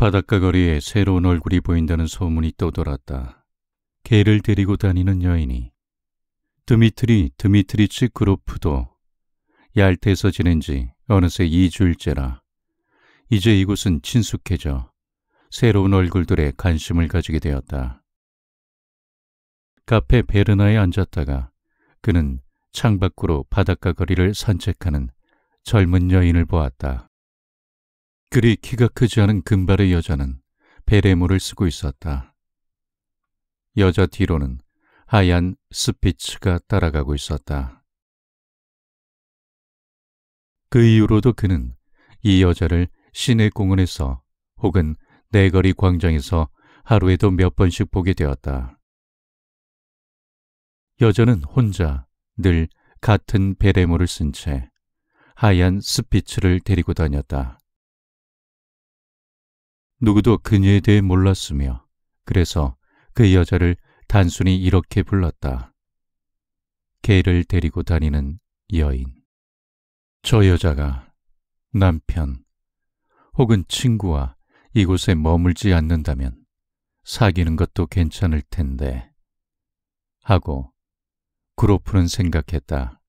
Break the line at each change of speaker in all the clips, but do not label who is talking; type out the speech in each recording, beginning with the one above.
바닷가 거리에 새로운 얼굴이 보인다는 소문이 떠돌았다. 개를 데리고 다니는 여인이. 드미트리 드미트리치 그로프도 얄태에서 지낸 지 어느새 2주일째라. 이제 이곳은 친숙해져 새로운 얼굴들에 관심을 가지게 되었다. 카페 베르나에 앉았다가 그는 창밖으로 바닷가 거리를 산책하는 젊은 여인을 보았다. 그리 키가 크지 않은 금발의 여자는 베레모를 쓰고 있었다. 여자 뒤로는 하얀 스피츠가 따라가고 있었다. 그 이후로도 그는 이 여자를 시내 공원에서 혹은 내거리 광장에서 하루에도 몇 번씩 보게 되었다. 여자는 혼자 늘 같은 베레모를 쓴 채 하얀 스피츠를 데리고 다녔다. 누구도 그녀에 대해 몰랐으며 그래서 그 여자를 단순히 이렇게 불렀다. 개를 데리고 다니는 여인. 저 여자가 남편 혹은 친구와 이곳에 머물지 않는다면 사귀는 것도 괜찮을 텐데 하고 그로프는 생각했다.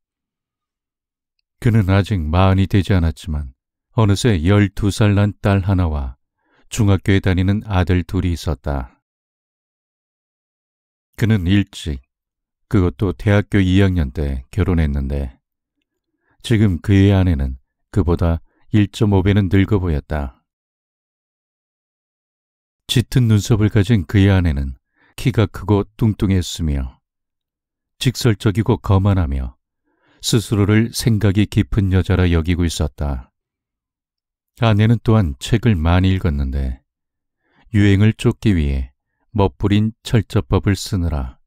그는 아직 40이 되지 않았지만 어느새 12살 난 딸 하나와 중학교에 다니는 아들 둘이 있었다. 그는 일찍, 그것도 대학교 2학년 때 결혼했는데 지금 그의 아내는 그보다 1.5배는 늙어 보였다. 짙은 눈썹을 가진 그의 아내는 키가 크고 뚱뚱했으며 직설적이고 거만하며 스스로를 생각이 깊은 여자라 여기고 있었다. 아내는 또한 책을 많이 읽었는데 유행을 쫓기 위해 멋부린 철저법을 쓰느라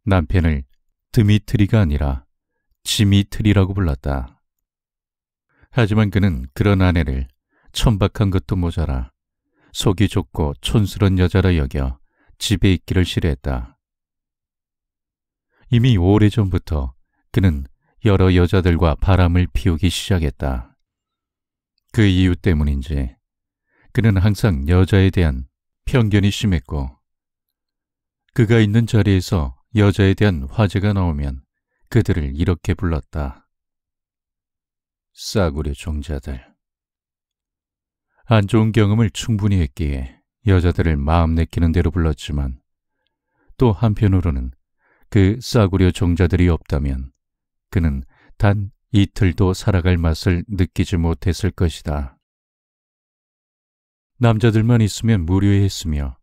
남편을 드미트리가 아니라 지미트리라고 불렀다. 하지만 그는 그런 아내를 천박한 것도 모자라 속이 좁고 촌스런 여자라 여겨 집에 있기를 싫어했다. 이미 오래전부터 그는 여러 여자들과 바람을 피우기 시작했다. 그 이유 때문인지 그는 항상 여자에 대한 편견이 심했고 그가 있는 자리에서 여자에 대한 화제가 나오면 그들을 이렇게 불렀다. 싸구려 종자들. 안 좋은 경험을 충분히 했기에 여자들을 마음 내키는 대로 불렀지만 또 한편으로는 그 싸구려 종자들이 없다면 그는 단 이틀도 살아갈 맛을 느끼지 못했을 것이다. 남자들만 있으면 무료했으며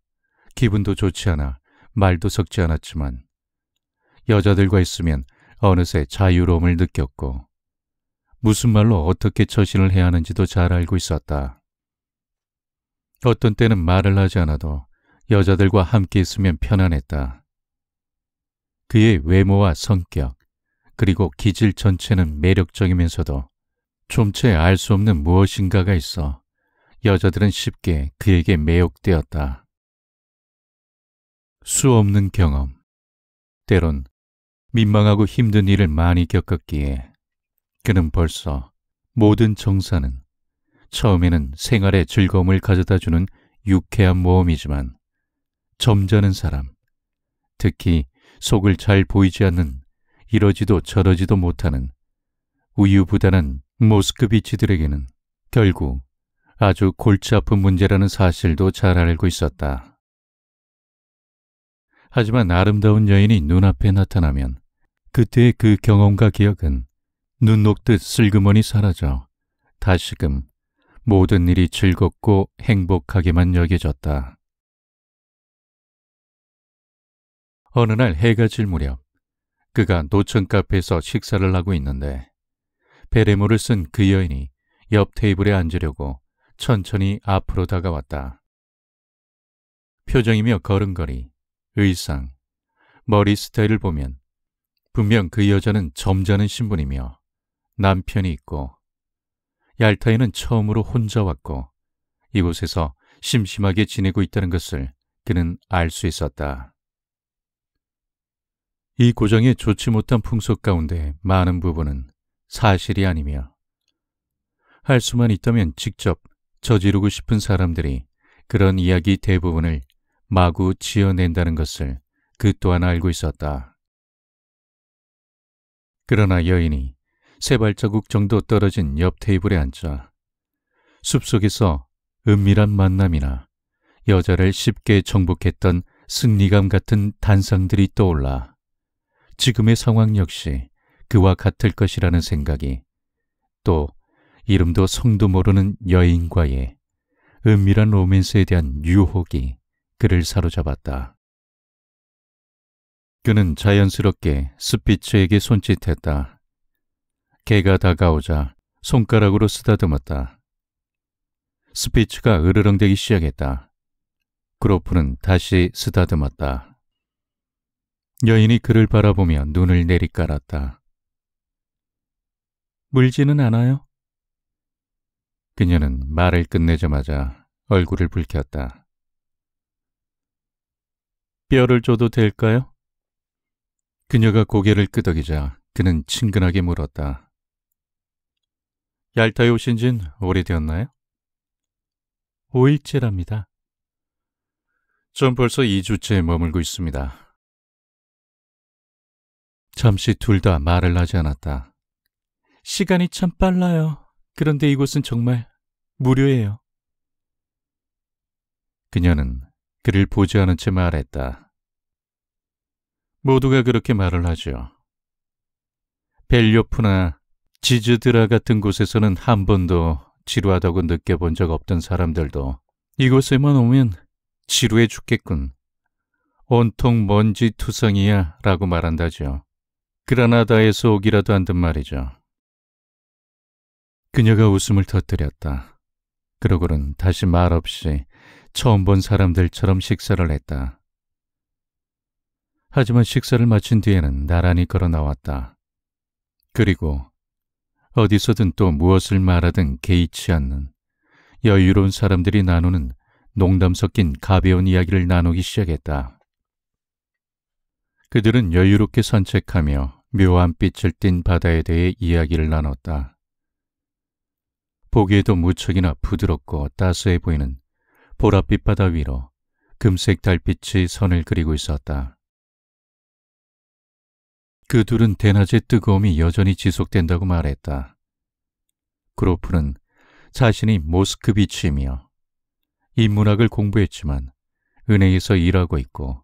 기분도 좋지 않아 말도 섞지 않았지만 여자들과 있으면 어느새 자유로움을 느꼈고 무슨 말로 어떻게 처신을 해야 하는지도 잘 알고 있었다. 어떤 때는 말을 하지 않아도 여자들과 함께 있으면 편안했다. 그의 외모와 성격 그리고 기질 전체는 매력적이면서도 좀채 알 수 없는 무엇인가가 있어 여자들은 쉽게 그에게 매혹되었다. 수 없는 경험, 때론 민망하고 힘든 일을 많이 겪었기에 그는 벌써 모든 정사는 처음에는 생활에 즐거움을 가져다주는 유쾌한 모험이지만 점잖은 사람, 특히 속을 잘 보이지 않는 이러지도 저러지도 못하는 우유부단한 모스크비치들에게는 결국 아주 골치 아픈 문제라는 사실도 잘 알고 있었다. 하지만 아름다운 여인이 눈앞에 나타나면 그때의 그 경험과 기억은 눈 녹듯 슬그머니 사라져 다시금 모든 일이 즐겁고 행복하게만 여겨졌다. 어느 날 해가 질 무렵 그가 노천 카페에서 식사를 하고 있는데 베레모를 쓴 그 여인이 옆 테이블에 앉으려고 천천히 앞으로 다가왔다. 표정이며 걸음걸이, 의상, 머리 스타일을 보면 분명 그 여자는 점잖은 신분이며 남편이 있고 얄타에는 처음으로 혼자 왔고 이곳에서 심심하게 지내고 있다는 것을 그는 알 수 있었다. 이 고장의 좋지 못한 풍속 가운데 많은 부분은 사실이 아니며 할 수만 있다면 직접 저지르고 싶은 사람들이 그런 이야기 대부분을 마구 지어낸다는 것을 그 또한 알고 있었다. 그러나 여인이 세 발자국 정도 떨어진 옆 테이블에 앉자 숲속에서 은밀한 만남이나 여자를 쉽게 정복했던 승리감 같은 단상들이 떠올라 지금의 상황 역시 그와 같을 것이라는 생각이, 또 이름도 성도 모르는 여인과의 은밀한 로맨스에 대한 유혹이 그를 사로잡았다. 그는 자연스럽게 스피츠에게 손짓했다. 개가 다가오자 손가락으로 쓰다듬었다. 스피츠가 으르렁대기 시작했다. 그로프는 다시 쓰다듬었다. 여인이 그를 바라보며 눈을 내리깔았다. 물지는 않아요? 그녀는 말을 끝내자마자 얼굴을 붉혔다. 뼈를 줘도 될까요? 그녀가 고개를 끄덕이자 그는 친근하게 물었다. 얄타에 오신 진 오래되었나요? 5일째랍니다. 전 벌써 2주째 머물고 있습니다. 잠시 둘 다 말을 하지 않았다. 시간이 참 빨라요. 그런데 이곳은 정말 무료예요. 그녀는 그를 보지 않은 채 말했다. 모두가 그렇게 말을 하죠. 벨료프나 지즈드라 같은 곳에서는 한 번도 지루하다고 느껴본 적 없던 사람들도 이곳에만 오면 지루해 죽겠군. 온통 먼지 투성이야 라고 말한다죠. 그라나다에서 오기라도 한 듯 말이죠. 그녀가 웃음을 터뜨렸다. 그러고는 다시 말없이 처음 본 사람들처럼 식사를 했다. 하지만 식사를 마친 뒤에는 나란히 걸어 나왔다. 그리고 어디서든 또 무엇을 말하든 개의치 않는 여유로운 사람들이 나누는 농담 섞인 가벼운 이야기를 나누기 시작했다. 그들은 여유롭게 산책하며 묘한 빛을 띤 바다에 대해 이야기를 나눴다. 보기에도 무척이나 부드럽고 따스해 보이는 보랏빛 바다 위로 금색 달빛이 선을 그리고 있었다. 그 둘은 대낮의 뜨거움이 여전히 지속된다고 말했다. 그로프는 자신이 모스크비치이며 인문학을 공부했지만 은행에서 일하고 있고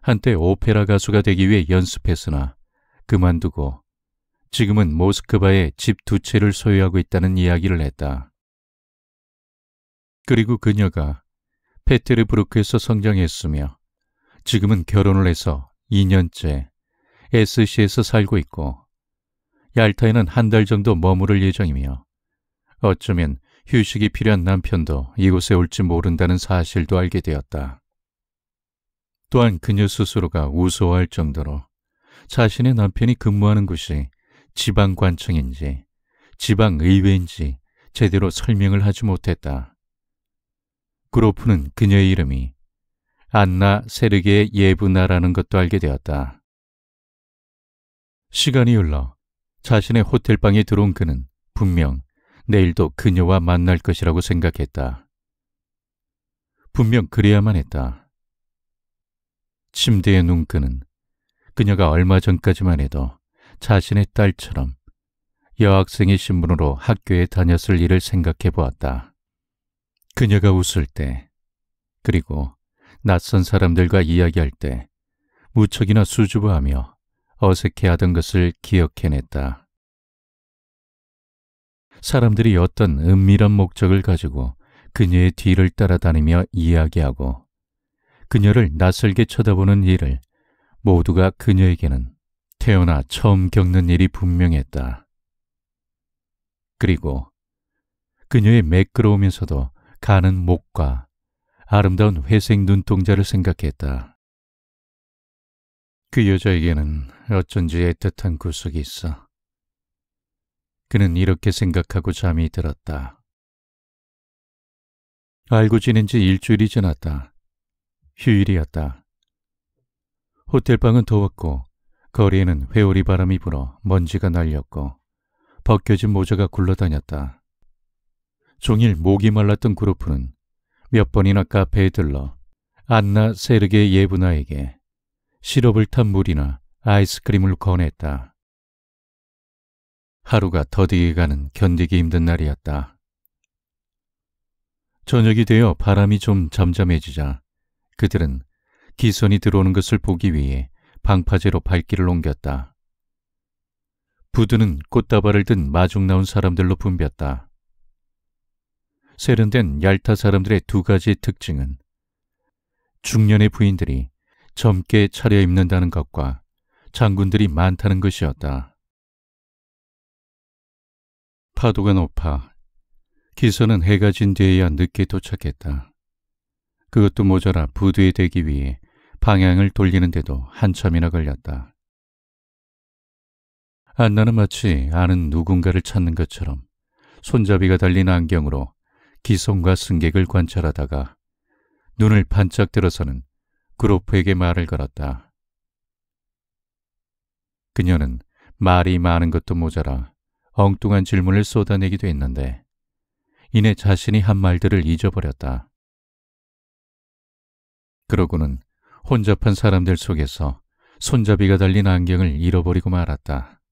한때 오페라 가수가 되기 위해 연습했으나 그만두고 지금은 모스크바에 집 2채를 소유하고 있다는 이야기를 했다. 그리고 그녀가 페테르부르크에서 성장했으며 지금은 결혼을 해서 2년째 SC에서 살고 있고 얄타에는 한 달 정도 머무를 예정이며 어쩌면 휴식이 필요한 남편도 이곳에 올지 모른다는 사실도 알게 되었다. 또한 그녀 스스로가 우스워할 정도로 자신의 남편이 근무하는 곳이 지방관청인지 지방의회인지 제대로 설명을 하지 못했다. 그로프는 그녀의 이름이 안나 세르게 예브나라는 것도 알게 되었다. 시간이 흘러 자신의 호텔방에 들어온 그는 분명 내일도 그녀와 만날 것이라고 생각했다. 분명 그래야만 했다. 침대에 누운 그는 그녀가 얼마 전까지만 해도 자신의 딸처럼 여학생의 신분으로 학교에 다녔을 일을 생각해 보았다. 그녀가 웃을 때, 그리고 낯선 사람들과 이야기할 때 무척이나 수줍어하며 어색해하던 것을 기억해냈다. 사람들이 어떤 은밀한 목적을 가지고 그녀의 뒤를 따라다니며 이야기하고 그녀를 낯설게 쳐다보는 일을 모두가 그녀에게는 태어나 처음 겪는 일이 분명했다. 그리고 그녀의 매끄러우면서도 가는 목과 아름다운 회색 눈동자를 생각했다. 그 여자에게는 어쩐지 애틋한 구석이 있어. 그는 이렇게 생각하고 잠이 들었다. 알고 지낸 지 일주일이 지났다. 휴일이었다. 호텔방은 더웠고 거리에는 회오리 바람이 불어 먼지가 날렸고 벗겨진 모자가 굴러다녔다. 종일 목이 말랐던 그루프는 몇 번이나 카페에 들러 안나 세르게 예브나에게 시럽을 탄 물이나 아이스크림을 권했다. 하루가 더디게 가는 견디기 힘든 날이었다. 저녁이 되어 바람이 좀 잠잠해지자 그들은 기선이 들어오는 것을 보기 위해 방파제로 발길을 옮겼다. 부두는 꽃다발을 든 마중 나온 사람들로 붐볐다. 세련된 얄타 사람들의 두 가지 특징은 중년의 부인들이 젊게 차려입는다는 것과 장군들이 많다는 것이었다. 파도가 높아 기선은 해가 진 뒤에야 늦게 도착했다. 그것도 모자라 부두에 대기 위해 방향을 돌리는데도 한참이나 걸렸다. 안나는 마치 아는 누군가를 찾는 것처럼 손잡이가 달린 안경으로 기선과 승객을 관찰하다가 눈을 반짝 들어서는 그로프에게 말을 걸었다. 그녀는 말이 많은 것도 모자라 엉뚱한 질문을 쏟아내기도 했는데 이내 자신이 한 말들을 잊어버렸다. 그러고는 혼잡한 사람들 속에서 손잡이가 달린 안경을 잃어버리고 말았다.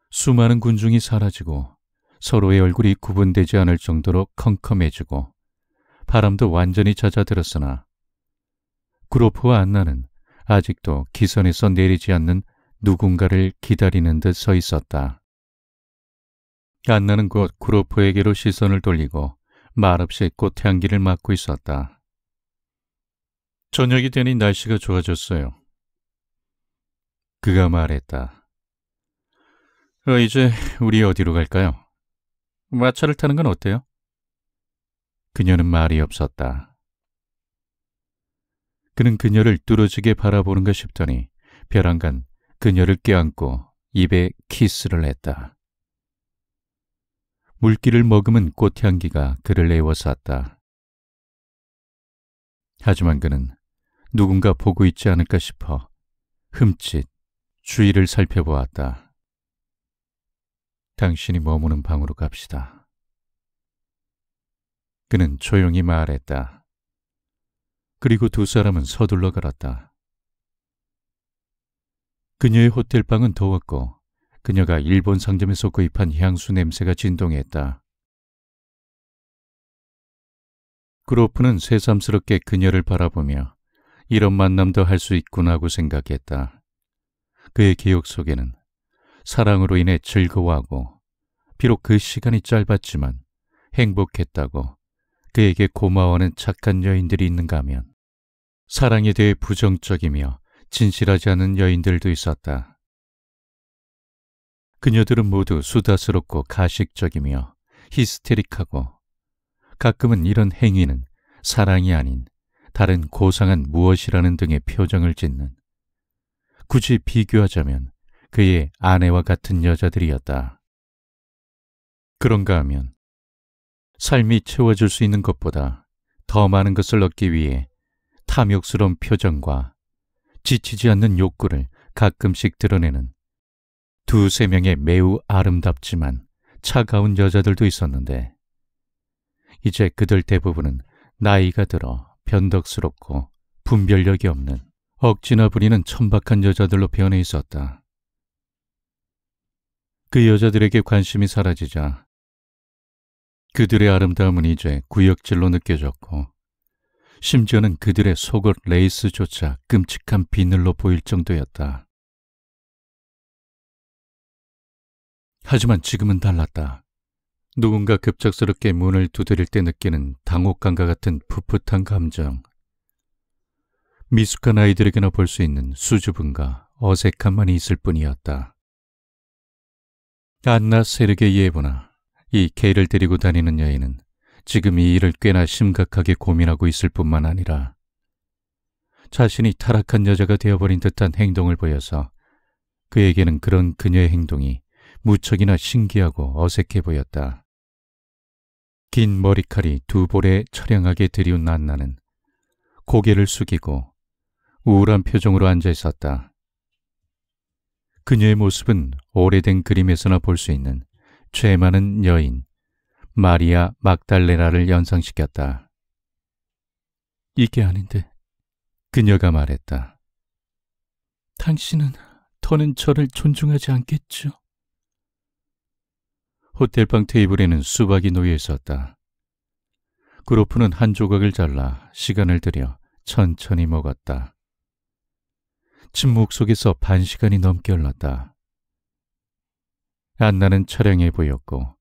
수많은 군중이 사라지고 서로의 얼굴이 구분되지 않을 정도로 컴컴해지고 바람도 완전히 잦아들었으나 그로프와 안나는 아직도 기선에서 내리지 않는 누군가를 기다리는 듯 서 있었다. 안나는 곧 그로프에게로 시선을 돌리고 말없이 꽃향기를 맡고 있었다. 저녁이 되니 날씨가 좋아졌어요. 그가 말했다. 이제 우리 어디로 갈까요? 마차를 타는 건 어때요? 그녀는 말이 없었다. 그는 그녀를 뚫어지게 바라보는가 싶더니 벼랑간 그녀를 껴안고 입에 키스를 했다. 물기를 머금은 꽃향기가 그를 애워쌌다. 하지만 그는 누군가 보고 있지 않을까 싶어 흠칫 주위를 살펴보았다. 당신이 머무는 방으로 갑시다. 그는 조용히 말했다. 그리고 두 사람은 서둘러 걸었다. 그녀의 호텔방은 더웠고 그녀가 일본 상점에서 구입한 향수 냄새가 진동했다. 그로프는 새삼스럽게 그녀를 바라보며 이런 만남도 할 수 있구나 하고 생각했다. 그의 기억 속에는 사랑으로 인해 즐거워하고 비록 그 시간이 짧았지만 행복했다고 그에게 고마워하는 착한 여인들이 있는가 하면 사랑에 대해 부정적이며 진실하지 않은 여인들도 있었다. 그녀들은 모두 수다스럽고 가식적이며 히스테릭하고 가끔은 이런 행위는 사랑이 아닌 다른 고상한 무엇이라는 등의 표정을 짓는 굳이 비교하자면 그의 아내와 같은 여자들이었다. 그런가 하면 삶이 채워줄 수 있는 것보다 더 많은 것을 얻기 위해 탐욕스러운 표정과 지치지 않는 욕구를 가끔씩 드러내는 두세 명의 매우 아름답지만 차가운 여자들도 있었는데 이제 그들 대부분은 나이가 들어 변덕스럽고 분별력이 없는 억지나 부리는 천박한 여자들로 변해 있었다. 그 여자들에게 관심이 사라지자 그들의 아름다움은 이제 구역질로 느껴졌고 심지어는 그들의 속옷 레이스조차 끔찍한 비늘로 보일 정도였다. 하지만 지금은 달랐다. 누군가 급작스럽게 문을 두드릴 때 느끼는 당혹감과 같은 풋풋한 감정. 미숙한 아이들에게나 볼 수 있는 수줍음과 어색함만이 있을 뿐이었다. 안나 세르게 예보나 이 개를 데리고 다니는 여인은 지금 이 일을 꽤나 심각하게 고민하고 있을 뿐만 아니라 자신이 타락한 여자가 되어버린 듯한 행동을 보여서 그에게는 그런 그녀의 행동이 무척이나 신기하고 어색해 보였다. 긴 머리칼이 두 볼에 처량하게 들이운 안나는 고개를 숙이고 우울한 표정으로 앉아 있었다. 그녀의 모습은 오래된 그림에서나 볼 수 있는 죄 많은 여인 마리아 막달레나를 연상시켰다.
이게 아닌데,
그녀가 말했다.
당신은 더는 저를 존중하지 않겠죠?
호텔방 테이블에는 수박이 놓여 있었다. 그로프는 한 조각을 잘라 시간을 들여 천천히 먹었다. 침묵 속에서 반 시간이 넘게 흘렀다. 안나는 처량해 보였고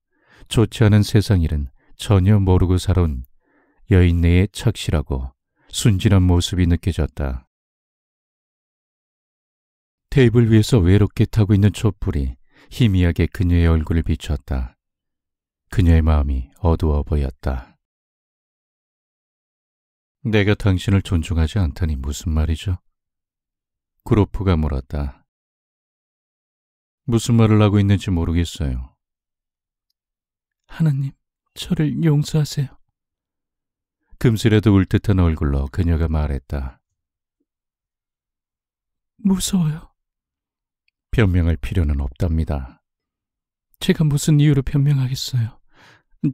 좋지 않은 세상일은 전혀 모르고 살아온 여인네의 착실하고 순진한 모습이 느껴졌다. 테이블 위에서 외롭게 타고 있는 촛불이 희미하게 그녀의 얼굴을 비췄다. 그녀의 마음이 어두워 보였다. 내가 당신을 존중하지 않다니 무슨 말이죠? 그로프가 물었다. 무슨 말을 하고 있는지 모르겠어요.
하나님, 저를 용서하세요.
금슬에도 울듯한 얼굴로 그녀가 말했다.
무서워요.
변명할 필요는 없답니다.
제가 무슨 이유로 변명하겠어요.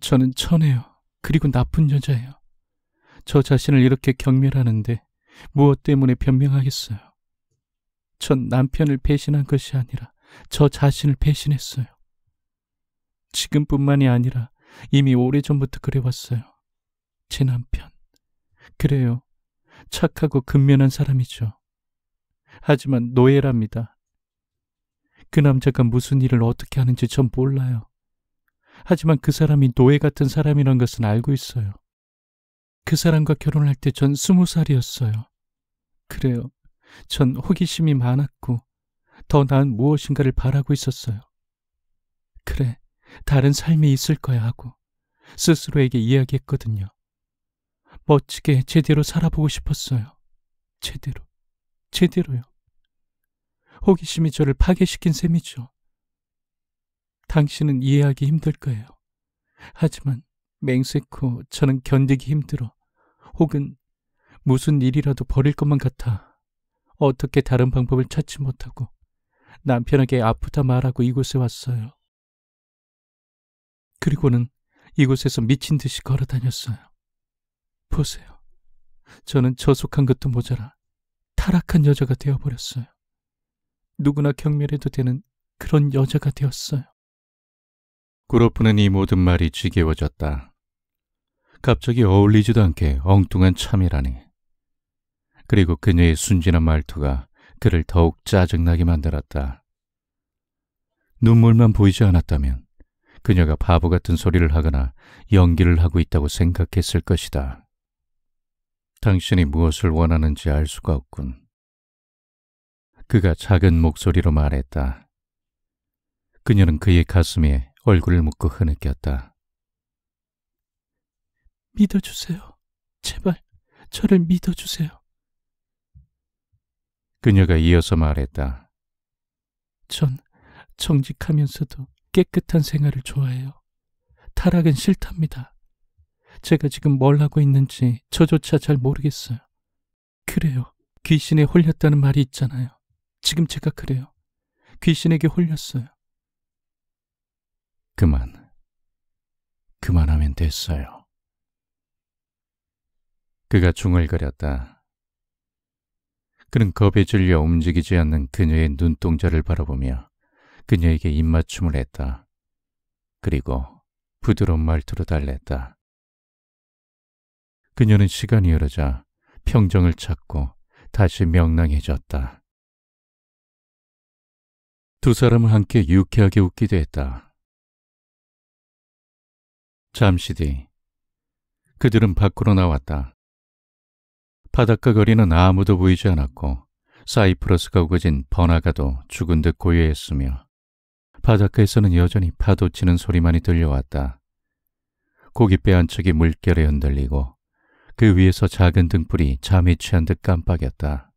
저는 천해요. 그리고 나쁜 여자예요. 저 자신을 이렇게 경멸하는데 무엇 때문에 변명하겠어요. 전 남편을 배신한 것이 아니라 저 자신을 배신했어요. 지금뿐만이 아니라 이미 오래전부터 그래왔어요. 제 남편. 그래요. 착하고 근면한 사람이죠. 하지만 노예랍니다. 그 남자가 무슨 일을 어떻게 하는지 전 몰라요. 하지만 그 사람이 노예 같은 사람이란 것은 알고 있어요. 그 사람과 결혼할 때 전 20살이었어요. 그래요. 전 호기심이 많았고 더 나은 무엇인가를 바라고 있었어요. 그래, 다른 삶이 있을 거야 하고 스스로에게 이야기했거든요. 멋지게 제대로 살아보고 싶었어요. 제대로요. 호기심이 저를 파괴시킨 셈이죠. 당신은 이해하기 힘들 거예요. 하지만 맹세코 저는 견디기 힘들어. 혹은 무슨 일이라도 벌일 것만 같아. 어떻게 다른 방법을 찾지 못하고 남편에게 아프다 말하고 이곳에 왔어요. 그리고는 이곳에서 미친 듯이 걸어 다녔어요. 보세요. 저는 저속한 것도 모자라 타락한 여자가 되어버렸어요. 누구나 경멸해도 되는 그런 여자가 되었어요.
그로프는 이 모든 말이 지겨워졌다. 갑자기 어울리지도 않게 엉뚱한 참이라니. 그리고 그녀의 순진한 말투가 그를 더욱 짜증나게 만들었다. 눈물만 보이지 않았다면 그녀가 바보 같은 소리를 하거나 연기를 하고 있다고 생각했을 것이다. 당신이 무엇을 원하는지 알 수가 없군. 그가 작은 목소리로 말했다. 그녀는 그의 가슴에 얼굴을 묻고 흐느꼈다.
믿어주세요. 제발 저를 믿어주세요.
그녀가 이어서 말했다.
전 정직하면서도 깨끗한 생활을 좋아해요. 타락은 싫답니다. 제가 지금 뭘 하고 있는지 저조차 잘 모르겠어요. 그래요. 귀신에 홀렸다는 말이 있잖아요. 지금 제가 그래요. 귀신에게 홀렸어요.
그만하면 됐어요. 그가 중얼거렸다. 그는 겁에 질려 움직이지 않는 그녀의 눈동자를 바라보며 그녀에게 입맞춤을 했다. 그리고 부드러운 말투로 달랬다. 그녀는 시간이 흐르자 평정을 찾고 다시 명랑해졌다. 두 사람은 함께 유쾌하게 웃기도 했다. 잠시 뒤 그들은 밖으로 나왔다. 바닷가 거리는 아무도 보이지 않았고 사이프러스가 우거진 번화가도 죽은 듯 고요했으며 바닷가에서는 여전히 파도 치는 소리만이 들려왔다. 고깃배 한 척이 물결에 흔들리고 그 위에서 작은 등불이 잠에 취한 듯 깜빡였다.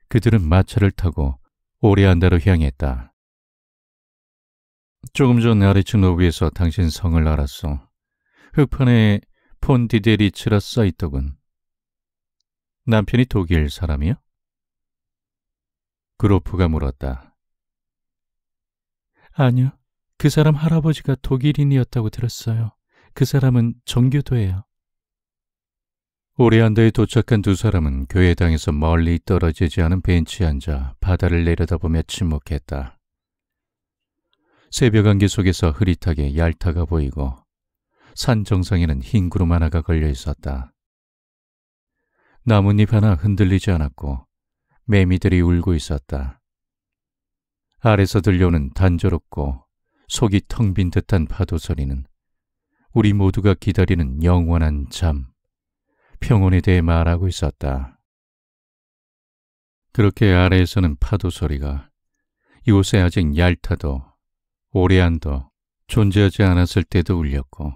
그들은 마차를 타고 오레안다로 향했다. 조금 전 아래층 로비에서 당신 성을 알았어. 흑판에 폰디데리츠라 써있더군. 남편이 독일 사람이야? 그로프가 물었다.
아니요. 그 사람 할아버지가 독일인이었다고 들었어요. 그 사람은 정교도예요.
오레안더에 도착한 두 사람은 교회당에서 멀리 떨어지지 않은 벤치에 앉아 바다를 내려다보며 침묵했다. 새벽 안개 속에서 흐릿하게 얄타가 보이고 산 정상에는 흰 구름 하나가 걸려 있었다. 나뭇잎 하나 흔들리지 않았고 매미들이 울고 있었다. 아래서 들려오는 단조롭고 속이 텅 빈 듯한 파도 소리는 우리 모두가 기다리는 영원한 잠, 평온에 대해 말하고 있었다. 그렇게 아래에서는 파도 소리가 이곳에 아직 얄타도 오레안도 존재하지 않았을 때도 울렸고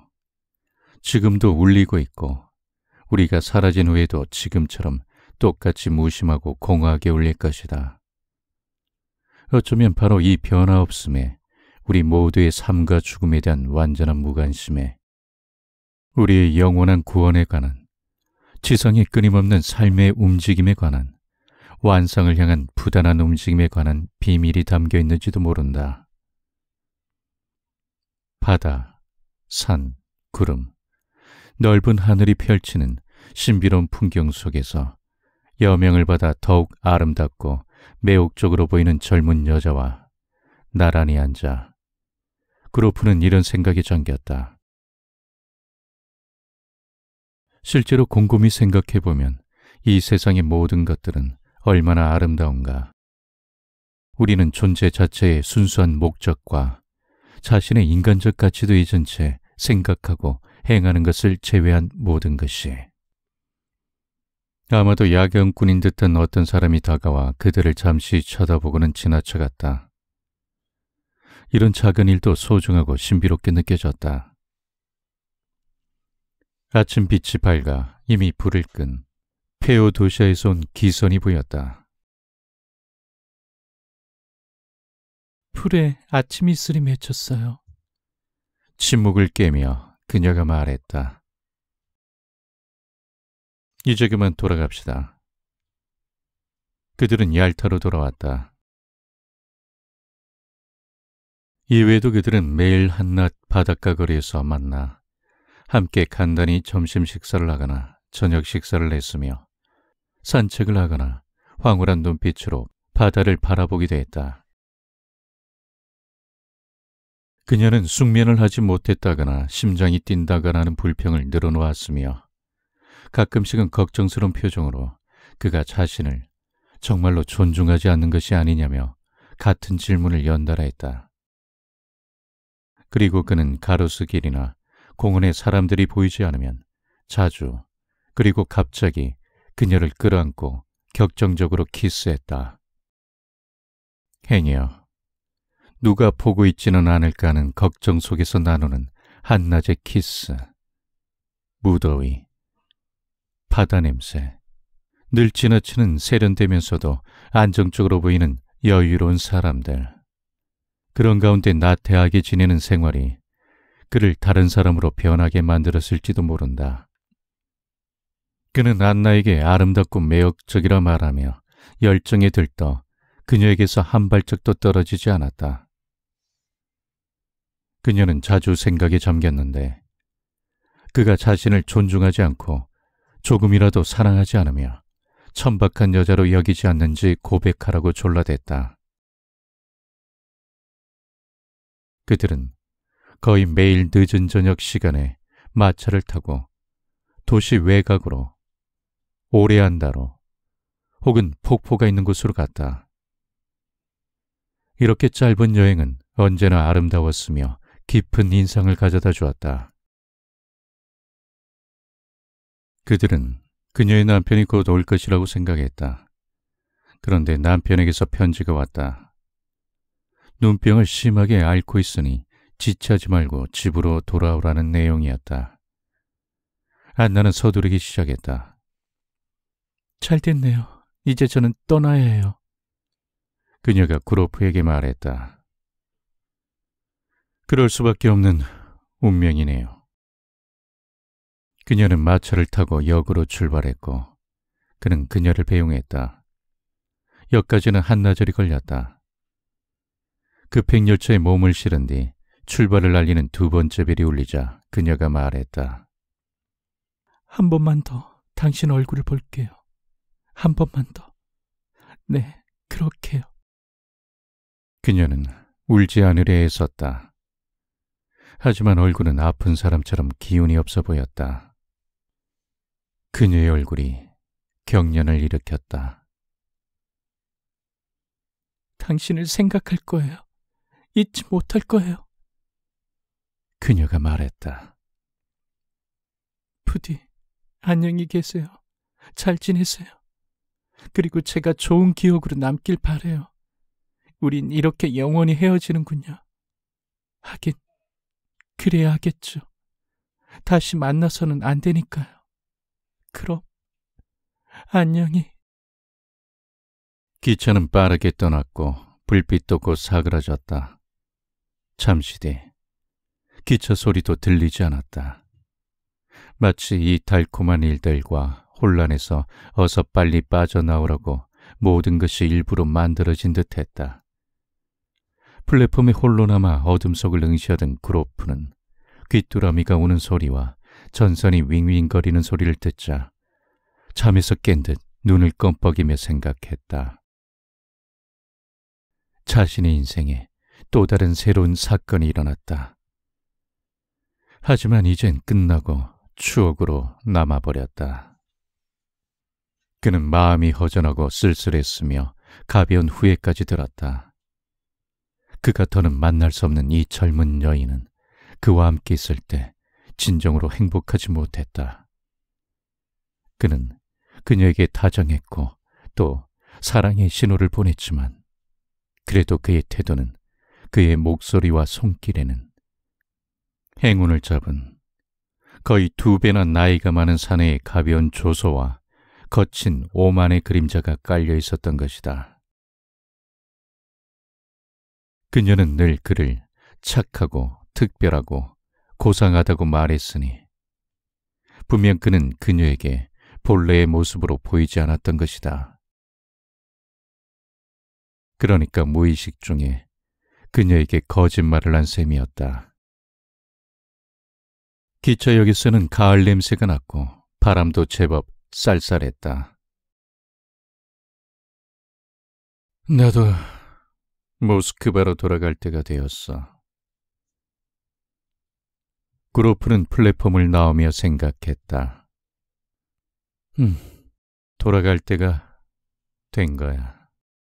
지금도 울리고 있고 우리가 사라진 후에도 지금처럼 똑같이 무심하고 공허하게 울릴 것이다. 어쩌면 바로 이 변화 없음에 우리 모두의 삶과 죽음에 대한 완전한 무관심에 우리의 영원한 구원에 관한 지성의 끊임없는 삶의 움직임에 관한 완성을 향한 부단한 움직임에 관한 비밀이 담겨 있는지도 모른다. 바다, 산, 구름, 넓은 하늘이 펼치는 신비로운 풍경 속에서 여명을 받아 더욱 아름답고 매혹적으로 보이는 젊은 여자와 나란히 앉아 그로프는 이런 생각에 잠겼다. 실제로 곰곰이 생각해보면 이 세상의 모든 것들은 얼마나 아름다운가. 우리는 존재 자체의 순수한 목적과 자신의 인간적 가치도 잊은 채 생각하고 행하는 것을 제외한 모든 것이. 아마도 야경꾼인 듯한 어떤 사람이 다가와 그들을 잠시 쳐다보고는 지나쳐갔다. 이런 작은 일도 소중하고 신비롭게 느껴졌다. 아침 빛이 밝아 이미 불을 끈 페오도시아에서 온 기선이 보였다.
풀에 아침 이슬이 맺혔어요.
침묵을 깨며 그녀가 말했다. 이제 그만 돌아갑시다. 그들은 얄타로 돌아왔다. 이외에도 그들은 매일 한낮 바닷가 거리에서 만나 함께 간단히 점심 식사를 하거나 저녁 식사를 했으며 산책을 하거나 황홀한 눈빛으로 바다를 바라보기도 했다. 그녀는 숙면을 하지 못했다거나 심장이 뛴다거나 하는 불평을 늘어놓았으며 가끔씩은 걱정스러운 표정으로 그가 자신을 정말로 존중하지 않는 것이 아니냐며 같은 질문을 연달아 했다. 그리고 그는 가로수길이나 공원에 사람들이 보이지 않으면 자주 그리고 갑자기 그녀를 끌어안고 격정적으로 키스했다. 행여 누가 보고 있지는 않을까 하는 걱정 속에서 나누는 한낮의 키스, 무더위, 바다 냄새, 늘 지나치는 세련되면서도 안정적으로 보이는 여유로운 사람들. 그런 가운데 나태하게 지내는 생활이 그를 다른 사람으로 변하게 만들었을지도 모른다. 그는 안나에게 아름답고 매력적이라 말하며 열정에 들떠 그녀에게서 한 발짝도 떨어지지 않았다. 그녀는 자주 생각에 잠겼는데 그가 자신을 존중하지 않고 조금이라도 사랑하지 않으며 천박한 여자로 여기지 않는지 고백하라고 졸라댔다. 그들은 거의 매일 늦은 저녁 시간에 마차를 타고 도시 외곽으로 오레안다로 혹은 폭포가 있는 곳으로 갔다. 이렇게 짧은 여행은 언제나 아름다웠으며 깊은 인상을 가져다 주었다. 그들은 그녀의 남편이 곧 올 것이라고 생각했다. 그런데 남편에게서 편지가 왔다. 눈병을 심하게 앓고 있으니 지체하지 말고 집으로 돌아오라는 내용이었다. 안나는 서두르기 시작했다.
잘 됐네요. 이제 저는 떠나야 해요.
그녀가 구로프에게 말했다. 그럴 수밖에 없는 운명이네요. 그녀는 마차를 타고 역으로 출발했고 그는 그녀를 배웅했다. 역까지는 한나절이 걸렸다. 급행열차에 몸을 실은 뒤 출발을 알리는 두 번째 벨이 울리자 그녀가 말했다.
한 번만 더 당신 얼굴을 볼게요. 한 번만 더. 네, 그렇게요.
그녀는 울지 않으려 애썼다. 하지만 얼굴은 아픈 사람처럼 기운이 없어 보였다. 그녀의 얼굴이 경련을 일으켰다.
당신을 생각할 거예요. 잊지 못할 거예요.
그녀가 말했다.
부디 안녕히 계세요. 잘 지내세요. 그리고 제가 좋은 기억으로 남길 바래요. 우린 이렇게 영원히 헤어지는군요. 하긴 그래야 하겠죠. 다시 만나서는 안 되니까요. 그럼 안녕히.
기차는 빠르게 떠났고 불빛도 곧 사그라졌다. 잠시 뒤 기차 소리도 들리지 않았다. 마치 이 달콤한 일들과 혼란에서 어서 빨리 빠져나오라고 모든 것이 일부러 만들어진 듯했다. 플랫폼에 홀로 남아 어둠 속을 응시하던 그로프는 귀뚜라미가 우는 소리와 전선이 윙윙거리는 소리를 듣자 잠에서 깬 듯 눈을 껌뻑이며 생각했다. 자신의 인생에 또 다른 새로운 사건이 일어났다. 하지만 이젠 끝나고 추억으로 남아버렸다. 그는 마음이 허전하고 쓸쓸했으며 가벼운 후회까지 들었다. 그가 더는 만날 수 없는 이 젊은 여인은 그와 함께 있을 때 진정으로 행복하지 못했다. 그는 그녀에게 다정했고 또 사랑의 신호를 보냈지만 그래도 그의 태도는, 그의 목소리와 손길에는 행운을 잡은 거의 2배나 나이가 많은 사내의 가벼운 조소와 거친 오만의 그림자가 깔려 있었던 것이다. 그녀는 늘 그를 착하고 특별하고 고상하다고 말했으니 분명 그는 그녀에게 본래의 모습으로 보이지 않았던 것이다. 그러니까 무의식 중에 그녀에게 거짓말을 한 셈이었다. 기차역에서는 가을 냄새가 났고 바람도 제법 쌀쌀했다. 나도 모스크바로 돌아갈 때가 되었어. 그로프는 플랫폼을 나오며 생각했다. 돌아갈 때가 된 거야.